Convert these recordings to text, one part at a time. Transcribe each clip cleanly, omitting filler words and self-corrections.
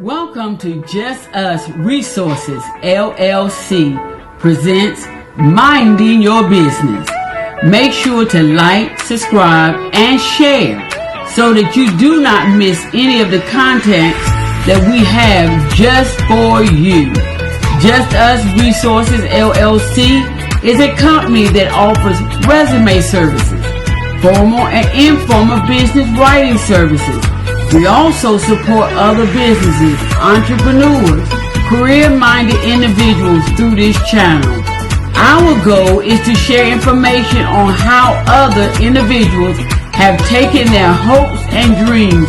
Welcome to Just Us Resources LLC presents Minding Your Business. Make sure to like, subscribe, and share so that you do not miss any of the content that we have just for you. Just Us Resources LLC is a company that offers resume services, formal and informal business writing services. We also support other businesses, entrepreneurs, career-minded individuals through this channel. Our goal is to share information on how other individuals have taken their hopes and dreams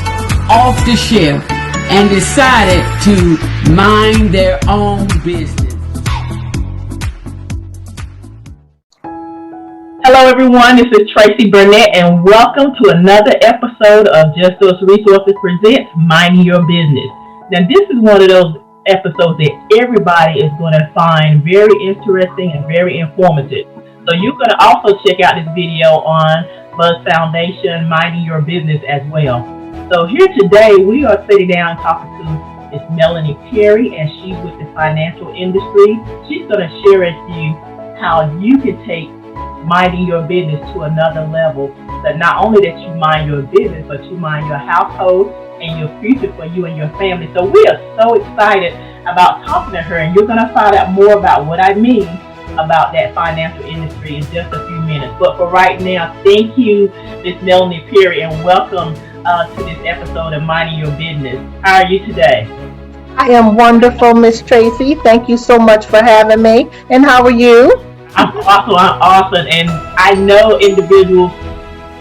off the shelf and decided to mind their own business. Hello everyone, this is Tracy Burnett and welcome to another episode of Just Us Resources Presents Minding Your Business. Now this is one of those episodes that everybody is going to find very interesting and very informative. So you're going to also check out this video on Buzz Foundation Minding Your Business as well. So here today we are sitting down talking to Miss Melanie Perry, and she's with the financial industry. She's going to share with you how you can take minding your business to another level, that not only that you mind your business, but you mind your household and your future for you and your family. So we are so excited about talking to her, and you're going to find out more about what I mean about that financial industry in just a few minutes. But for right now, thank you, Miss Melanie Perry, and welcome to this episode of Minding Your Business. How are you today? I am wonderful, Miss Tracy. Thank you so much for having me. And how are you? I'm awesome, and I know individuals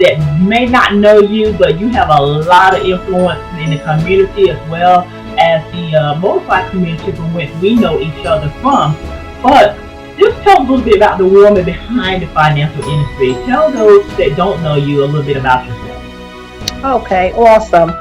that may not know you, but you have a lot of influence in the community as well as the motorcycle community from which we know each other from. But just tell us a little bit about the woman behind the financial industry. Tell those that don't know you a little bit about yourself. Okay, awesome.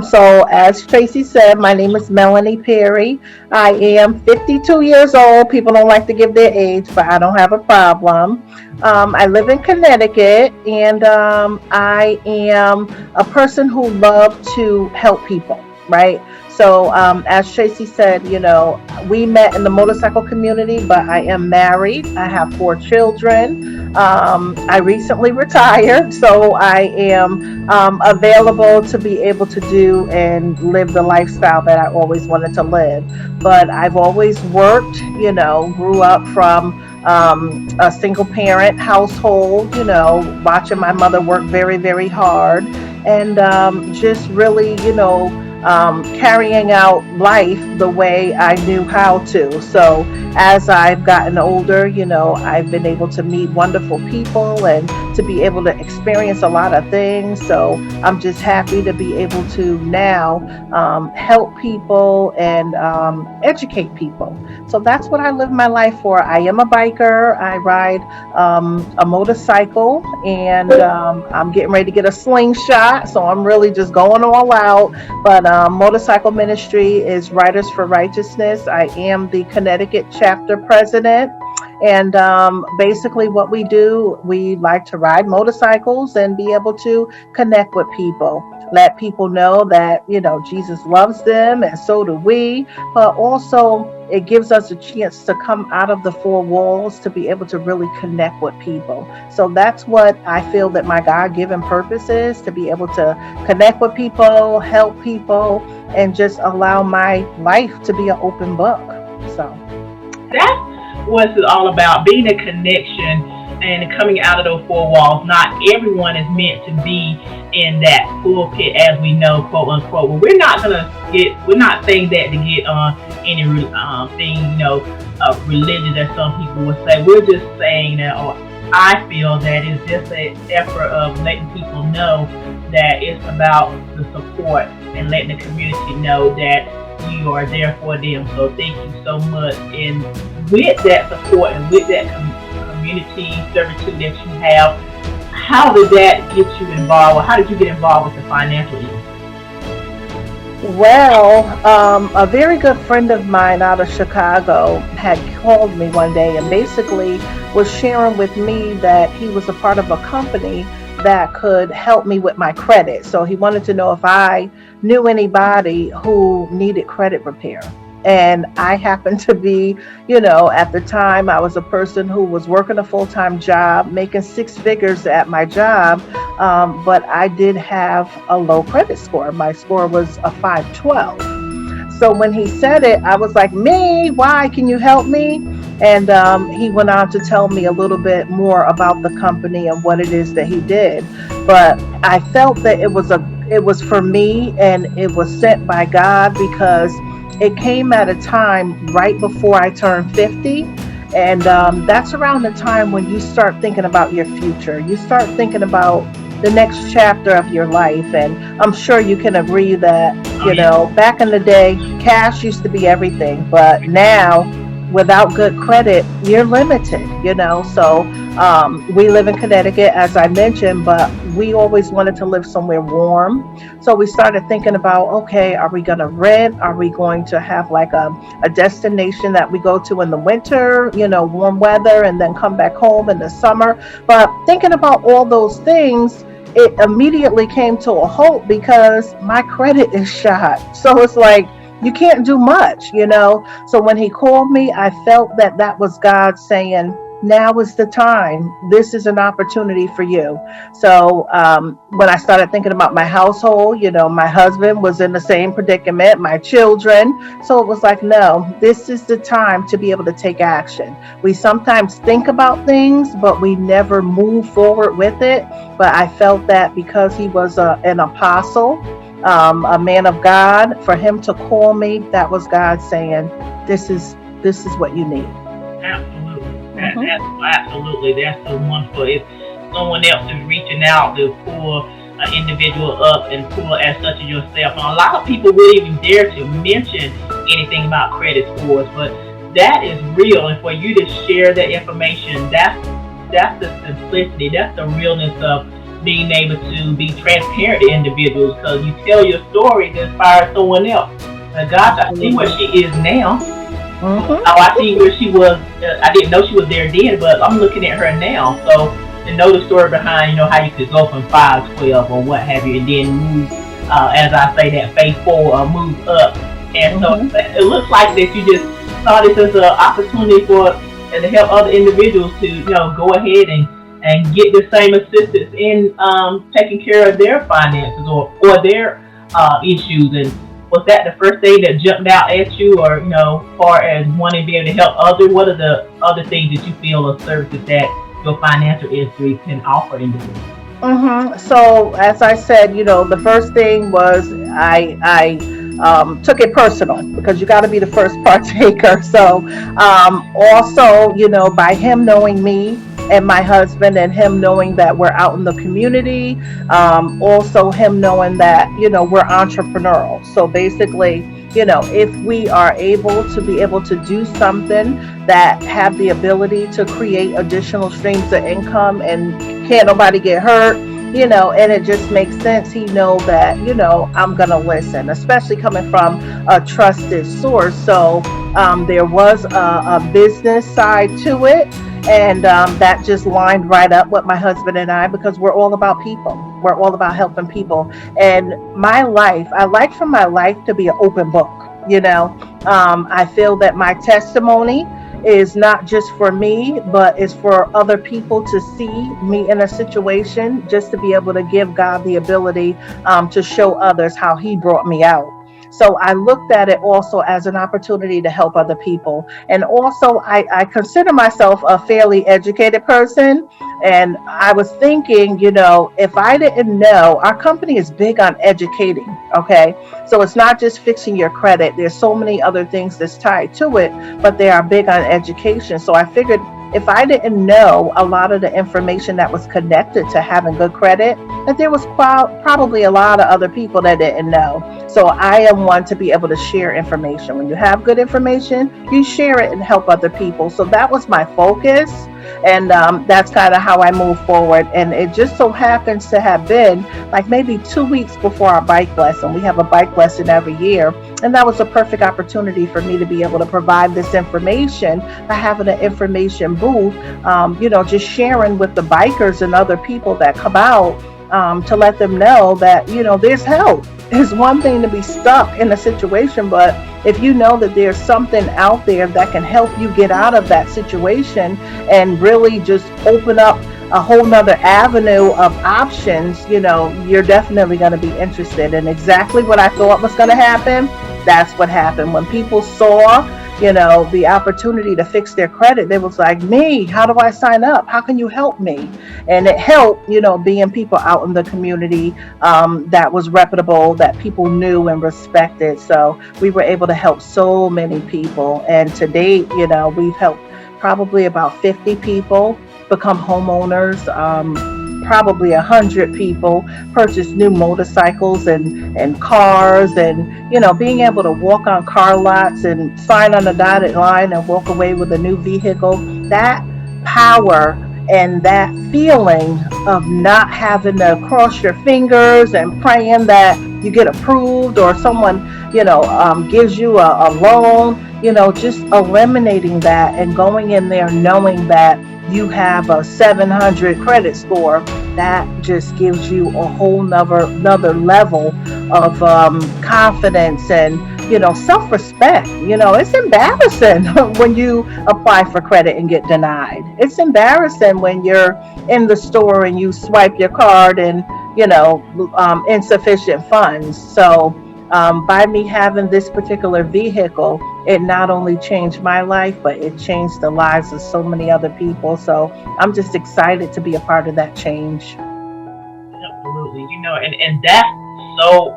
So as Tracy said, my name is Melanie Perry. I am 52 years old. People don't like to give their age, but I don't have a problem. I live in Connecticut, and I am a person who loves to help people, right? So as Tracy said, you know, we met in the motorcycle community, but I am married. I have 4 children. I recently retired, so I am available to be able to do and live the lifestyle that I always wanted to live. But I've always worked, you know, grew up from a single parent household, you know, watching my mother work very, very hard, and just really, you know, carrying out life the way I knew how to. So as I've gotten older, you know, I've been able to meet wonderful people and to be able to experience a lot of things. So I'm just happy to be able to now help people and educate people. So that's what I live my life for. I am a biker. I ride a motorcycle, and I'm getting ready to get a slingshot. So I'm really just going all out. But motorcycle ministry is Riders for Righteousness. I am the Connecticut chapter president. And basically what we do, we like to ride motorcycles and be able to connect with people. Let people know that, you know, Jesus loves them, and so do we. But also it gives us a chance to come out of the 4 walls to be able to really connect with people. So that's what I feel that my God-given purpose is, to be able to connect with people, help people, and just allow my life to be an open book. So that's what it's all about, being a connection and coming out of those 4 walls. Not everyone is meant to be in that pulpit, as we know, quote unquote. Well, we're not saying that to get on any thing, you know, religion that some people would say. We're just saying that, or I feel that it's just an effort of letting people know that it's about the support and letting the community know that you are there for them. So thank you so much. And with that support and with that community servitude that you have, how did that get you involved, or how did you get involved with the financial industry? Well, a very good friend of mine out of Chicago had called me one day and basically was sharing with me that he was a part of a company that could help me with my credit. So he wanted to know if I knew anybody who needed credit repair. And I happened to be, at the time I was a person who was working a full-time job, making six figures at my job. But I did have a low credit score. My score was a 512. So when he said it, I was like, me, why? Can you help me? And he went on to tell me a little bit more about the company and what it is that he did. But I felt that it was for me, and it was sent by God, because it came at a time right before I turned 50. And that's around the time when you start thinking about your future. You start thinking about the next chapter of your life. And I'm sure you can agree that, back in the day, cash used to be everything. But now, without good credit, you're limited, So we live in Connecticut, as I mentioned, but we always wanted to live somewhere warm. So we started thinking about, okay, are we going to rent? Are we going to have like a destination that we go to in the winter, warm weather, and then come back home in the summer? But thinking about all those things, it immediately came to a halt because my credit is shot. So it's like, you can't do much, So when he called me, I felt that was God saying, now is the time. This is an opportunity for you. So when I started thinking about my household, my husband was in the same predicament, my children. So it was like, no, this is the time to be able to take action. We sometimes think about things, but we never move forward with it. But I felt that because he was an apostle, a man of God, for him to call me, that was God saying, this is what you need. Absolutely. Absolutely. That's so wonderful. If someone else is reaching out to pull an individual up and pull as such as yourself, and a lot of people wouldn't even dare to mention anything about credit scores, but that is real. And for you to share that information, that's the simplicity, that's the realness of being able to be transparent to individuals, because you tell your story to inspire someone else. Now, gosh, I see where she is now. Oh, I see where she was. I didn't know she was there then, but I'm looking at her now. So to know the story behind, how you could go from 5-12 or what have you, and then move, as I say, that phase 4 move up. And so it looks like that you just saw this as an opportunity to help other individuals to, go ahead and get the same assistance in taking care of their finances or their issues. And was that the first thing that jumped out at you, or far as wanting to be able to help others? What are the other things that you feel are services that your financial industry can offer individuals? So as I said, the first thing was I took it personal, because you got to be the first partaker. So also, by him knowing me and my husband, and him knowing that we're out in the community, also him knowing that, we're entrepreneurial. So basically, if we are able to do something that have the ability to create additional streams of income and can't nobody get hurt, and it just makes sense. He know that, I'm going to listen, especially coming from a trusted source. So there was a business side to it. And that just lined right up with my husband and I, because we're all about people. We're all about helping people. And my life, I like for my life to be an open book. I feel that my testimony is not just for me, but it's for other people to see me in a situation, just to be able to give God the ability to show others how he brought me out. So I looked at it also as an opportunity to help other people. And also I consider myself a fairly educated person. And I was thinking, if I didn't know, our company is big on educating. Okay. So it's not just fixing your credit. There's so many other things that's tied to it, but they are big on education. So I figured, if I didn't know a lot of the information that was connected to having good credit, that there was probably a lot of other people that didn't know. So I am one to be able to share information. When you have good information, you share it and help other people. So that was my focus. And that's kind of how I move forward. And it just so happens to have been like maybe 2 weeks before our bike lesson. We have a bike lesson every year. And that was a perfect opportunity for me to be able to provide this information by having an information booth, just sharing with the bikers and other people that come out, to let them know that, there's help. It's one thing to be stuck in a situation, but if you know that there's something out there that can help you get out of that situation and really just open up a whole nother avenue of options, you're definitely going to be interested. And exactly what I thought was going to happen, that's what happened. When people saw, the opportunity to fix their credit, they was like, me, how do I sign up? How can you help me? And it helped, being people out in the community that was reputable, that people knew and respected. So we were able to help so many people. And to date, we've helped probably about 50 people become homeowners. Probably 100 people purchase new motorcycles and cars, and being able to walk on car lots and sign on a dotted line and walk away with a new vehicle. That power and that feeling of not having to cross your fingers and praying that you get approved or someone gives you a loan, just eliminating that and going in there knowing that you have a 700 credit score, that just gives you a whole another level of confidence and self-respect. It's embarrassing when you apply for credit and get denied. It's embarrassing when you're in the store and you swipe your card and insufficient funds. So by me having this particular vehicle, it not only changed my life, but it changed the lives of so many other people. So I'm just excited to be a part of that change. Absolutely. And that's so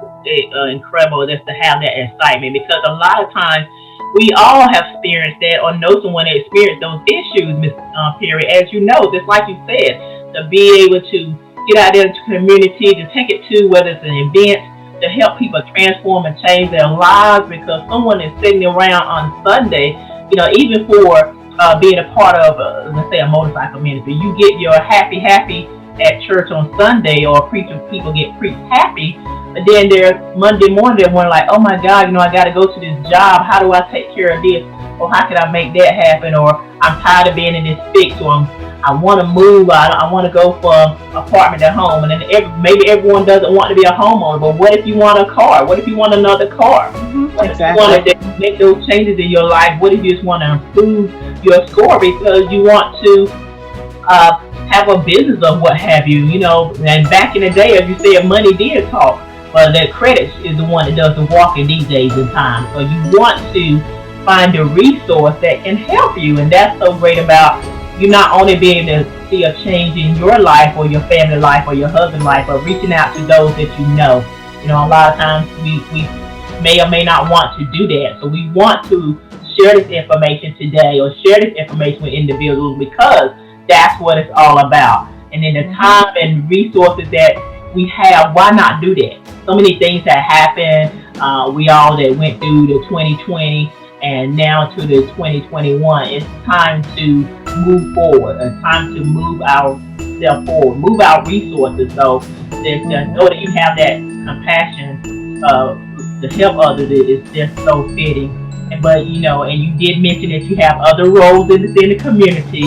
incredible just to have that excitement, because a lot of times we all have experienced that or know someone that experienced those issues, Ms. Perry, as you know, just like you said, to be able to get out there into the community, to take it to whether it's an event, to help people transform and change their lives, because someone is sitting around on Sunday, even for being a part of, let's say, a motorcycle ministry. You get your happy at church on Sunday, or people get preached happy, but then there's Monday morning they're like, oh my God, I got to go to this job. How do I take care of this? Or how can I make that happen? Or I'm tired of being in this fix, or I want to move. I want to go from apartment to home. And then maybe everyone doesn't want to be a homeowner, but what if you want a car? What if you want another car? What if you want to make those changes in your life? What if you just want to improve your score because you want to have a business or what have you? And back in the day, as you said, money did talk. But that credit is the one that does the walking these days and time. So you want to find a resource that can help you. And that's so great about you not only being able to see a change in your life or your family life or your husband's life, but reaching out to those that you know. A lot of times we may or may not want to do that. So we want to share this information today, or share this information with individuals, because that's what it's all about. And then the time and resources that we have, why not do that? So many things that happened. We all that went through the 2020 and now to the 2021. It's time to move forward. It's time to move ourselves forward, move our resources. So just know that you have that compassion to help others. It's just so fitting. But and you did mention that you have other roles in the community.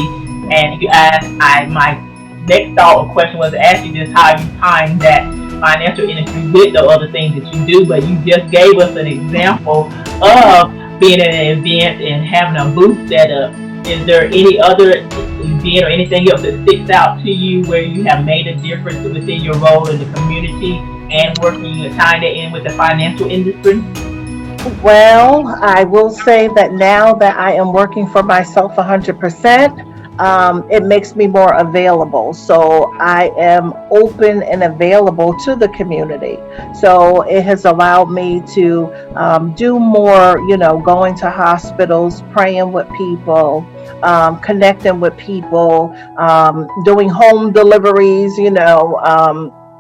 And you asked, my next thought or question was to ask you just how you time that financial industry with the other things that you do. But you just gave us an example of being at an event and having a booth set up. Is there any other event or anything else that sticks out to you where you have made a difference within your role in the community and working and tying it in with the financial industry? Well, I will say that now that I am working for myself 100%, it makes me more available. So I am open and available to the community. So it has allowed me to do more, going to hospitals, praying with people, connecting with people, doing home deliveries,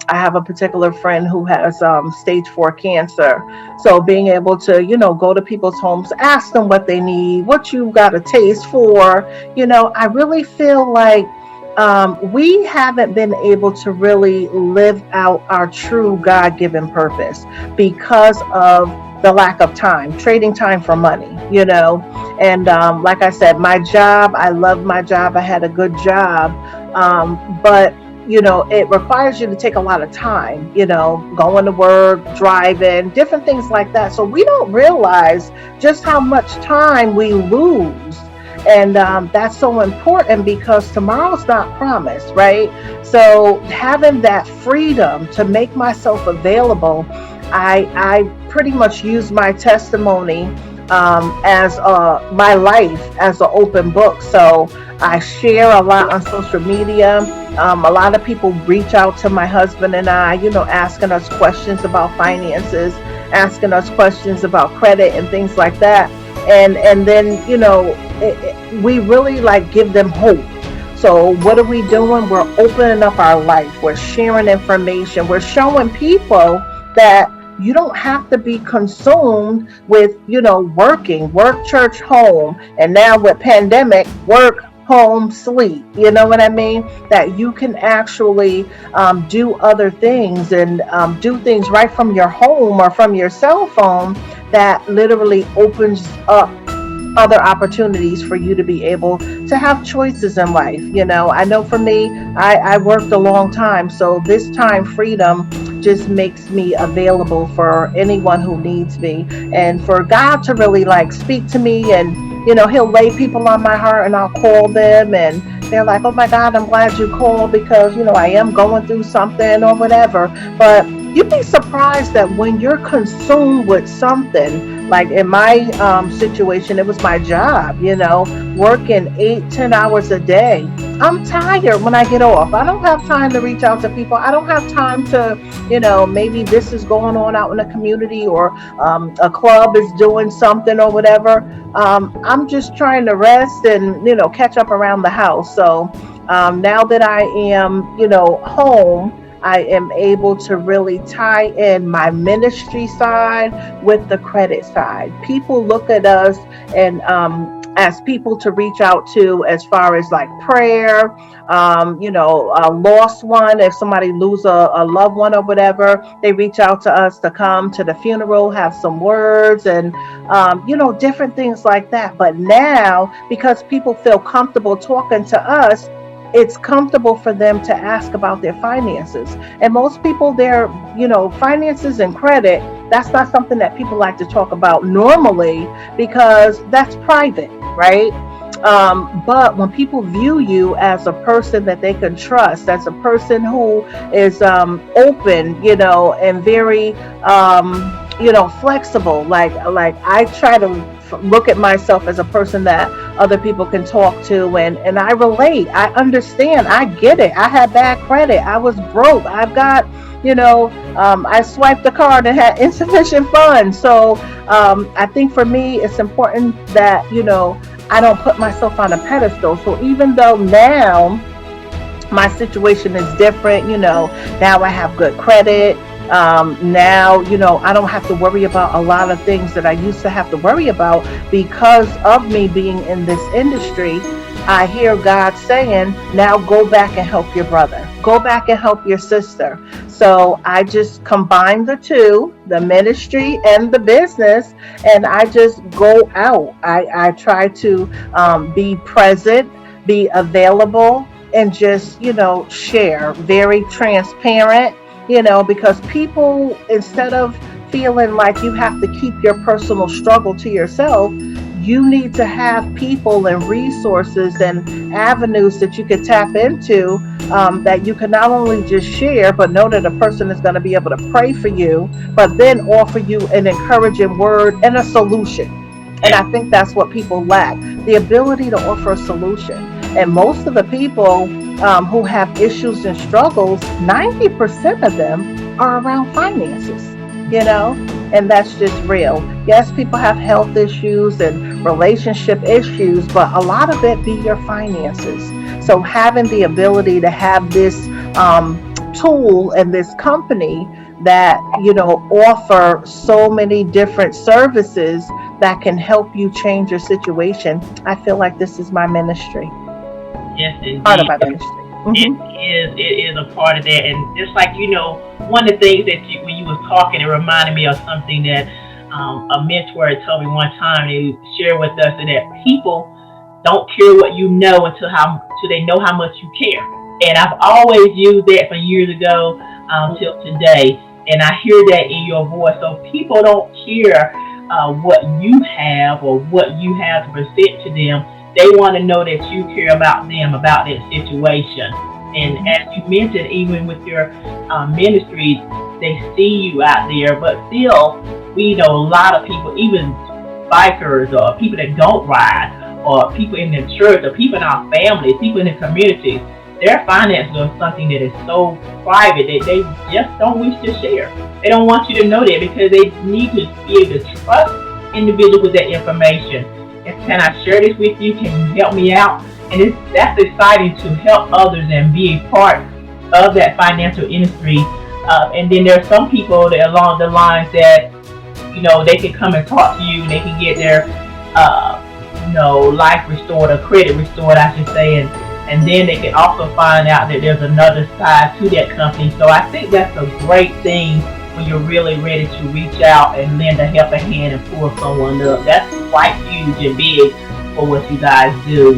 I have a particular friend who has stage 4 cancer. So being able to, go to people's homes, ask them what they need, what you got a taste for, I really feel like we haven't been able to really live out our true God given purpose because of the lack of time, trading time for money. And like I said, my job, I love my job. I had a good job. But it requires you to take a lot of time, going to work, driving, different things like that. So we don't realize just how much time we lose. And that's so important because tomorrow's not promised, right? So having that freedom to make myself available, I pretty much use my testimony as my life as an open book. So I share a lot on social media. A lot of people reach out to my husband and I, asking us questions about finances, asking us questions about credit and things like that. And then, we really like give them hope. So what are we doing? We're opening up our life. We're sharing information. We're showing people that you don't have to be consumed with, working, work, church, home. And now with pandemic, work, home, sleep. You know what I mean? That you can actually do other things and do things right from your home or from your cell phone that literally opens up other opportunities for you to be able to have choices in life. I know for me, I worked a long time, so this time freedom just makes me available for anyone who needs me, and for God to really like speak to me, and he'll lay people on my heart and I'll call them and they're like, oh my God, I'm glad you called because I am going through something or whatever. But you'd be surprised that when you're consumed with something, like in my situation, it was my job, working 8-10 hours a day. I'm tired when I get off. I don't have time to reach out to people. I don't have time to, maybe this is going on out in the community or a club is doing something or whatever. I'm just trying to rest and, catch up around the house. So now that I am, home, I am able to really tie in my ministry side with the credit side. People look at us and as people to reach out to as far as like prayer, a lost one, if somebody lose a loved one or whatever, they reach out to us to come to the funeral, have some words and, different things like that. But now, because people feel comfortable talking to us, it's comfortable for them to ask about their finances. And most people, their, finances and credit, that's not something that people like to talk about normally because that's private, right? But when people view you as a person that they can trust, as a person who is open, and very, flexible, like I try to look at myself as a person that other people can talk to, and I relate. I understand. I get it. I had bad credit. I was broke. I've got, I swiped the card and had insufficient funds. So I think for me, it's important that, I don't put myself on a pedestal. So even though now my situation is different, now I have good credit. Now, I don't have to worry about a lot of things that I used to have to worry about because of me being in this industry. I hear God saying, now go back and help your brother. Go back and help your sister. So I just combine the two, the ministry and the business, and I just go out. I try to be present, be available, and just, share, very transparent. Because people, instead of feeling like you have to keep your personal struggle to yourself, you need to have people and resources and avenues that you can tap into that you can not only just share, but know that a person is going to be able to pray for you, but then offer you an encouraging word and a solution. And I think that's what people lack, the ability to offer a solution. And most of the people who have issues and struggles, 90% of them are around finances, and that's just real. Yes, people have health issues and relationship issues, but a lot of it be your finances. So having the ability to have this tool and this company that, offer so many different services that can help you change your situation. I feel like this is my ministry. Yes, indeed. Part of my ministry. It is a part of that. And just like, one of the things that when you was talking, it reminded me of something that a mentor had told me one time. They shared with us that people don't care what you know until they know how much you care. And I've always used that from years ago till today. And I hear that in your voice. So people don't care what you have or what you have to present to them. They want to know that you care about them, about that situation. And as you mentioned, even with your ministries, they see you out there. But still, we know a lot of people, even bikers or people that don't ride, or people in the church, or people in our families, people in the communities, their finances are something that is so private that they just don't wish to share. They don't want you to know that because they need to be able to trust individuals with that information. And can I share this with you? Can you help me out? And that's exciting to help others and be a part of that financial industry. And then there's some people that along the lines that, they can come and talk to you, and they can get their, life restored or credit restored, I should say. And then they can also find out that there's another side to that company. So I think that's a great thing when you're really ready to reach out and lend a helping hand and pull someone up. That's quite huge and big for what you guys do.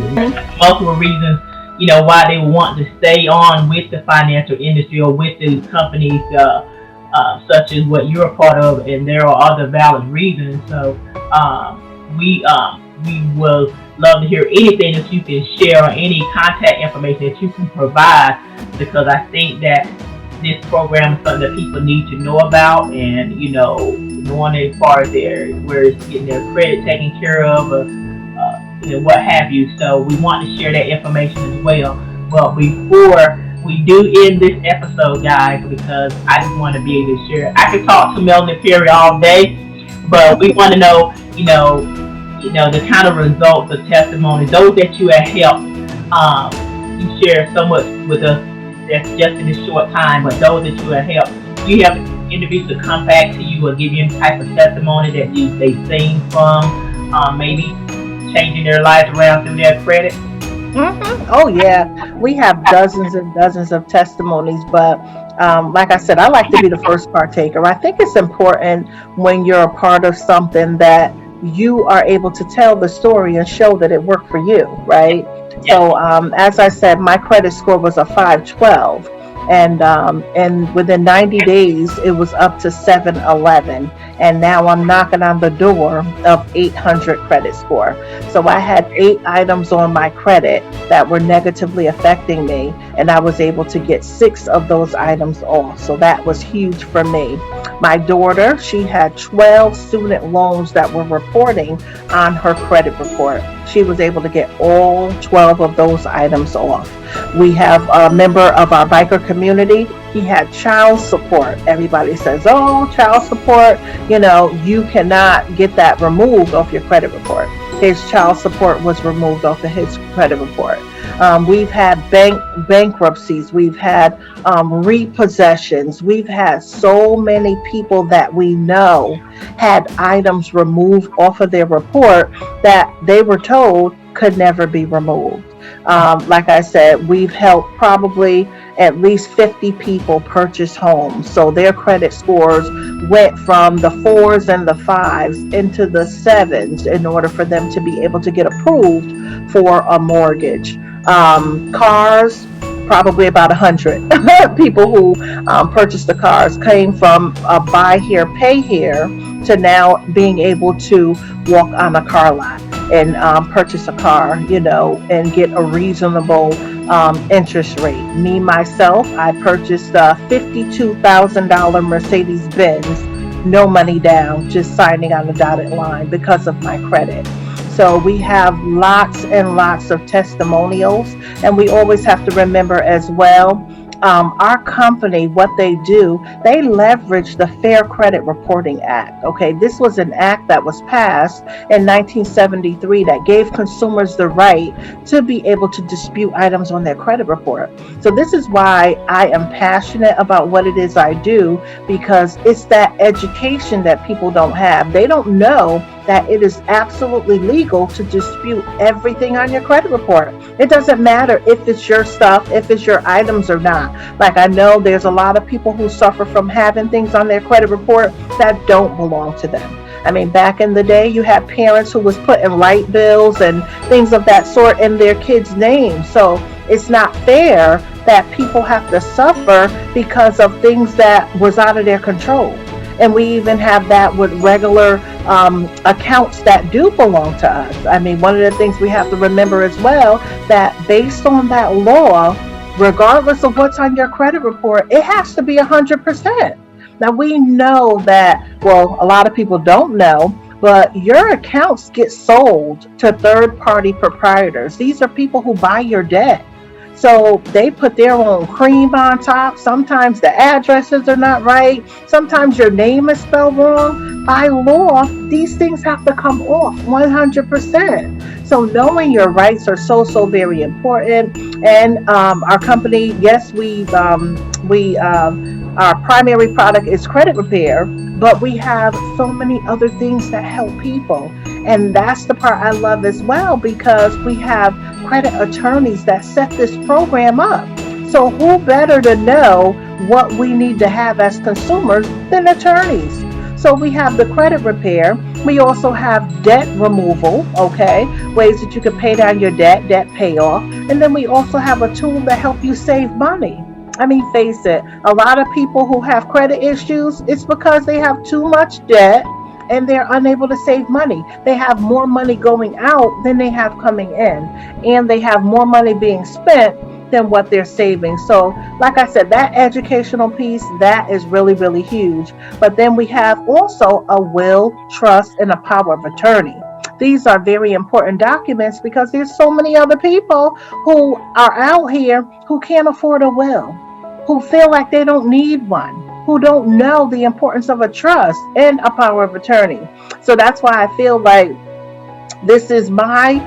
Multiple reasons, why they want to stay on with the financial industry or with the companies such as what you're a part of, and there are other valid reasons. So we will love to hear anything that you can share or any contact information that you can provide, because I think that this program is something that people need to know about, and knowing as far as where it's getting their credit taken care of, or what have you. So we want to share that information as well. But before we do end this episode, guys, because I just want to be able to share. I could talk to Melanie Perry all day, but we want to know, the kind of results of testimonies, those that you have helped. You share so much with us that's just in this short time, but those that you have helped, do you have individuals to come back to you or give you any type of testimony that they've seen from maybe changing their lives around through their credit? Oh yeah, we have dozens and dozens of testimonies, but like I said, I like to be the first partaker. I think it's important when you're a part of something that you are able to tell the story and show that it worked for you, right? Yeah. So as I said, my credit score was a 512, and within 90 days it was up to 711, and now I'm knocking on the door of 800 credit score. So I had 8 items on my credit that were negatively affecting me, and I was able to get 6 of those items off. So that was huge for me. My daughter, she had 12 student loans that were reporting on her credit report. She was able to get all 12 of those items off. We have a member of our biker community. He had child support. Everybody says, oh, child support, you cannot get that removed off your credit report. His child support was removed off of his credit report. We've had bankruptcies. We've had repossessions. We've had so many people that we know had items removed off of their report that they were told could never be removed. Like I said, we've helped probably at least 50 people purchase homes. So their credit scores went from the 4s and the 5s into the 7s in order for them to be able to get approved for a mortgage. Cars, probably about 100 people who purchased the cars came from buy here, pay here to now being able to walk on a car lot and purchase a car, and get a reasonable interest rate. Me, myself, I purchased a $52,000 Mercedes-Benz, no money down, just signing on the dotted line because of my credit. So we have lots and lots of testimonials, and we always have to remember as well, our company, what they do, they leverage the Fair Credit Reporting Act. Okay, this was an act that was passed in 1973 that gave consumers the right to be able to dispute items on their credit report. So this is why I am passionate about what it is I do, because it's that education that people don't have. They don't know that it is absolutely legal to dispute everything on your credit report. It doesn't matter if it's your stuff, if it's your items or not. Like, I know there's a lot of people who suffer from having things on their credit report that don't belong to them. I mean, back in the day, you had parents who was putting light bills and things of that sort in their kids' names. So it's not fair that people have to suffer because of things that was out of their control. And we even have that with regular accounts that do belong to us. I mean, one of the things we have to remember as well, that based on that law, regardless of what's on your credit report, it has to be 100%. Now, we know that, well, a lot of people don't know, but your accounts get sold to third-party proprietors. These are people who buy your debt. So they put their own cream on top. Sometimes the addresses are not right. Sometimes your name is spelled wrong. By law, these things have to come off 100%. So knowing your rights are so very important. And our company, yes, our primary product is credit repair, but we have so many other things that help people. And that's the part I love as well, because we have credit attorneys that set this program up. So who better to know what we need to have as consumers than attorneys? So we have the credit repair. We also have debt removal, okay? Ways that you can pay down your debt payoff. And then we also have a tool to help you save money. I mean, face it, a lot of people who have credit issues, it's because they have too much debt and they're unable to save money. They have more money going out than they have coming in, and they have more money being spent than what they're saving. So, like I said, that educational piece, that is really huge. But then we have also a will, trust, and a power of attorney. These are very important documents because there's so many other people who are out here who can't afford a will, who feel like they don't need one, who don't know the importance of a trust and a power of attorney. So that's why I feel like this is my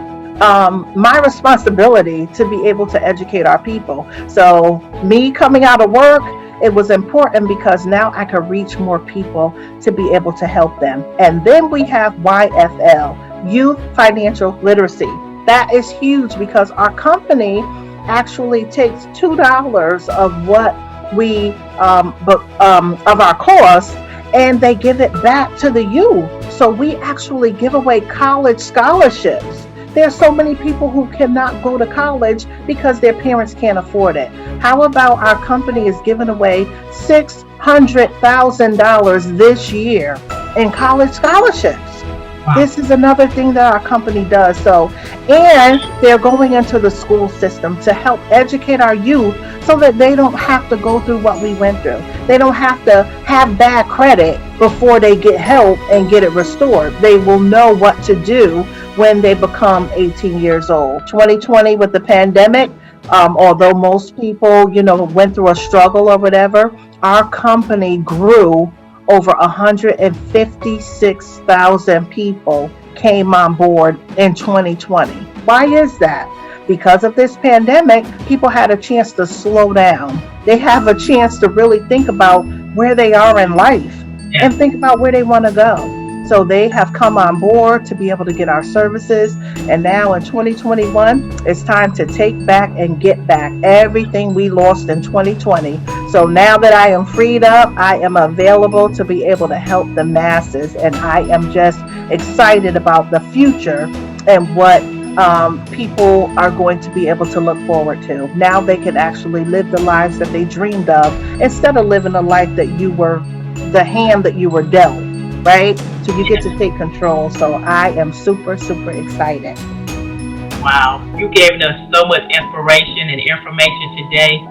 responsibility to be able to educate our people. So me coming out of work, it was important because now I can reach more people to be able to help them. And then we have YFL, Youth Financial Literacy. That is huge because our company actually takes $2 of what we of our cost, and they give it back to the youth. So we actually give away college scholarships. There's so many people who cannot go to college because their parents can't afford it. How about our company is giving away $600,000 this year in college scholarships? Wow. This is another thing that our company does. So, and they're going into the school system to help educate our youth so that they don't have to go through what we went through. They don't have to have bad credit before they get help and get it restored. They will know what to do when they become 18 years old. 2020 with the pandemic, although most people, went through a struggle or whatever, our company grew. Over 156,000 people came on board in 2020. Why is that? Because of this pandemic, people had a chance to slow down. They have a chance to really think about where they are in life and think about where they want to go. So they have come on board to be able to get our services. And now in 2021, it's time to take back and get back everything we lost in 2020. So now that I am freed up, I am available to be able to help the masses. And I am just excited about the future and what people are going to be able to look forward to. Now they can actually live the lives that they dreamed of instead of living a life that you were, the hand that you were dealt. Right? So you get to take control. So I am super excited. Wow. You gave us so much inspiration and information today.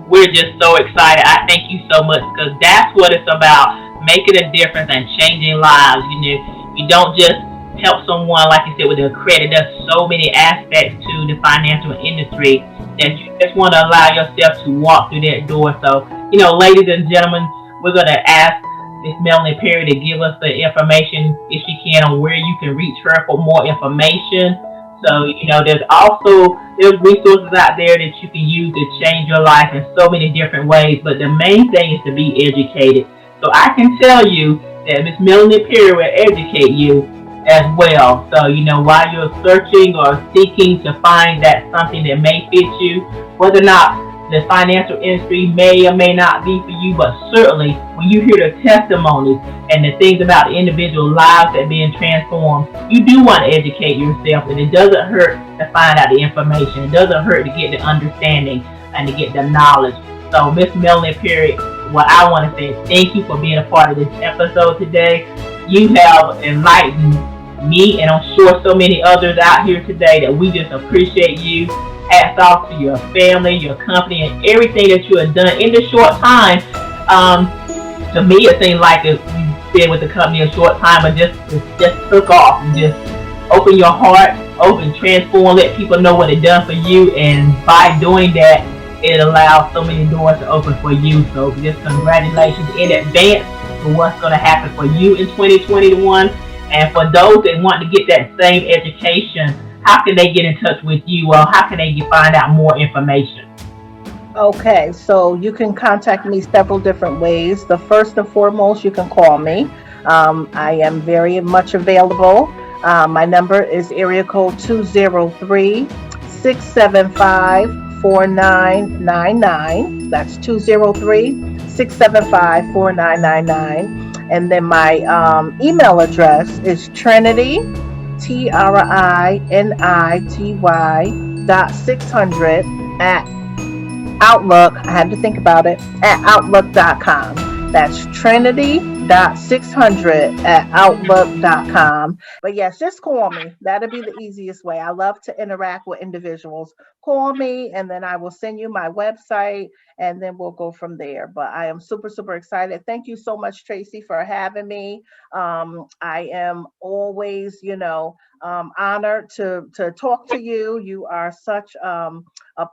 We're just so excited. I thank you so much because that's what it's about, making a difference and changing lives. You don't just help someone, like you said, with their credit. There's so many aspects to the financial industry that you just want to allow yourself to walk through that door. So, ladies and gentlemen, we're going to ask Miss Melanie Perry to give us the information, if she can, on where you can reach her for more information. So, there's resources out there that you can use to change your life in so many different ways. But the main thing is to be educated. So I can tell you that Miss Melanie Perry will educate you as well. So, while you're searching or seeking to find that something that may fit you, whether or not the financial industry may or may not be for you, but certainly when you hear the testimonies and the things about the individual lives that are being transformed, you do want to educate yourself, and it doesn't hurt to find out the information. It doesn't hurt to get the understanding and to get the knowledge. So, Miss Melanie Perry, what I want to say is thank you for being a part of this episode today. You have enlightened me, and I'm sure so many others out here today, that we just appreciate you. Hats off to your family, your company, and everything that you have done in this short time. To me, it seemed like you've been with the company a short time, but just took off. And just open your heart, transform, let people know what it done for you, and by doing that, it allows so many doors to open for you. So just congratulations in advance for what's going to happen for you in 2021. And for those that want to get that same education, how can they get in touch with you, or how can they find out more information? Okay, so you can contact me several different ways. The first and foremost, you can call me. I am very much available. My number is area code 203-675-4999. That's 203-675-4999. And then my email address is Trinity, TRINITY.600 at Outlook. I had to think about it, at Outlook.com. That's Trinity.600 at Outlook.com. But yes, just call me. That'll be the easiest way. I love to interact with individuals. Call me, and then I will send you my website, and then we'll go from there. But I am super, super excited. Thank you so much, Tracy, for having me. I am always, honored to talk to you. You are such a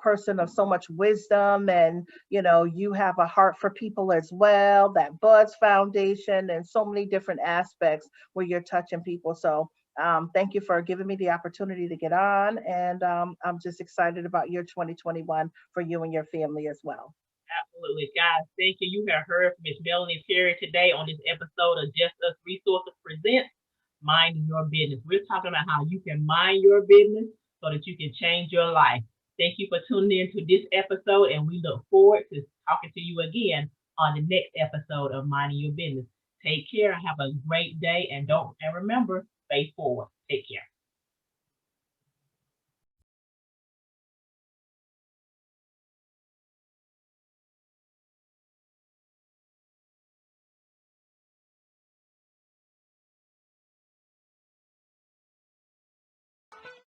person of so much wisdom, and you have a heart for people as well. That Buds Foundation, and so many different aspects where you're touching people. So thank you for giving me the opportunity to get on, and I'm just excited about your 2021 for you and your family as well. Absolutely, guys. Thank you. You have heard from Ms. Melanie Perry today on this episode of Just Us Resources Presents Minding Your Business. We're talking about how you can mind your business so that you can change your life. Thank you for tuning in to this episode, and we look forward to talking to you again on the next episode of Minding Your Business. Take care. Have a great day, and remember, stay forward. Take care.